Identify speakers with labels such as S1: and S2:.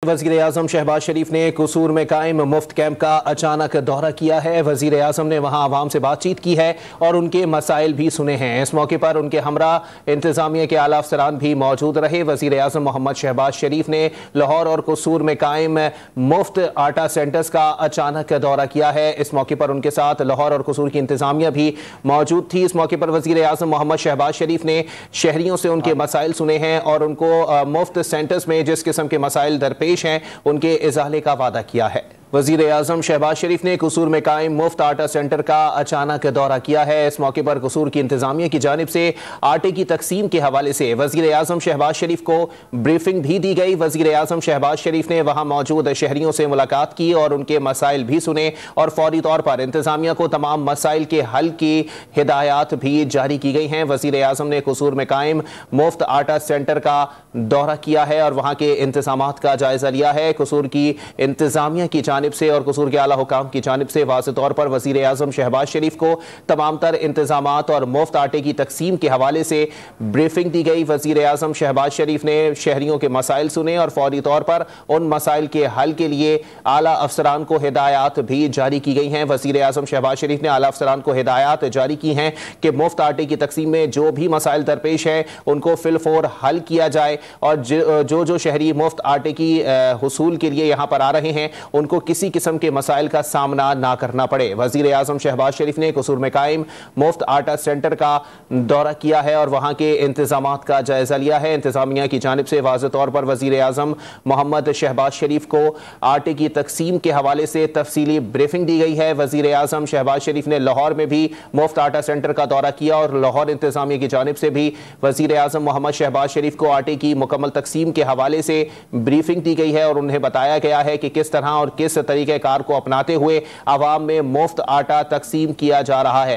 S1: वज़ीर आज़म शहबाज शरीफ ने कसूर में कायम मुफ्त कैंप का अचानक दौरा किया है। वज़ीर आज़म ने वहां आवाम से बातचीत की है और उनके मसाइल भी सुने हैं। इस मौके पर उनके हमरा इंतजामिया के आला अफसरान भी मौजूद रहे। वज़ीर आज़म मोहम्मद शहबाज शरीफ ने लाहौर और कसूर में कायम मुफ्त आटा सेंटर्स का अचानक दौरा किया है। इस मौके पर उनके साथ लाहौर और कसूर की इंतजामिया भी मौजूद थी। इस मौके पर वज़ीर आज़म मोहम्मद शहबाज शरीफ ने शहरियों से उनके मसाइल सुने हैं और उनको मुफ्त सेंटर्स में जिस किस्म के मसाइल दरपेश हैं उनके इजाले का वादा किया है। वज़ीर आज़म शहबाज शरीफ ने कसूर में कायम मुफ्त आटा सेंटर का अचानक दौरा किया है। इस मौके पर कसूर की इंतजामिया की जानिब से आटे की तकसीम के हवाले से वज़ीर आज़म शहबाज शरीफ को ब्रीफिंग भी दी गई। वज़ीर आज़म शहबाज शरीफ ने वहां मौजूद शहरियों से मुलाकात की और उनके मसाइल भी सुने और फौरी तौर पर इंतजामिया को तमाम मसाइल के हल की हिदायत भी जारी की गई हैं। वज़ीर आज़म ने कसूर में कायम मुफ्त आटा सेंटर का दौरा किया है और वहां के इंतजामात का जायजा लिया है। कसूर की इंतजामिया की जानिब से और कसूर के आला हुकाम की जानिब से वाज़ेह तौर पर वज़ीर आज़म शहबाज शरीफ को तमाम तर इंतजामात और मुफ्त आटे की तकसीम के हवाले से ब्रीफिंग दी गई। वज़ीर आज़म शहबाज शरीफ ने शहरियों के मसाइल सुने और फौरी तौर पर उन मसाइल के हल के लिए आला अफसरान को हिदायत भी जारी की गई हैं। वज़ीर आज़म शहबाज शरीफ ने आला अफसरान को हिदायत जारी की हैं कि मुफ्त आटे की तकसीम में जो भी मसाइल दरपेश हैं उनको फिलफौर हल किया जाए और जो शहरी मुफ्त आटे की हुसूल के लिए यहाँ पर आ रहे हैं उनको किसी किस्म के मसाइल का सामना ना करना पड़े। वज़ीर आज़म शहबाज शरीफ ने कसूर में कायम मुफ्त आटा सेंटर का दौरा किया है और वहाँ के इंतजामात का जायजा लिया है। इंतजामिया की जानिब से वाज़ेह तौर पर वज़ीर आज़म मोहम्मद शहबाज शरीफ को आटे की तकसीम के हवाले से तफसीली ब्रीफिंग दी गई है। वज़ीर आज़म शहबाज शरीफ ने लाहौर में भी मुफ्त आटा सेंटर का दौरा किया और लाहौर इंतजामिया की जानिब से भी वज़ीर आज़म मोहम्मद शहबाज शरीफ को आटे की मुकम्मल तकसीम के हवाले से ब्रीफिंग दी गई है और उन्हें बताया गया है कि किस तरह और किस तरीके कार को अपनाते हुए आवाम में मुफ्त आटा तकसीम किया जा रहा है।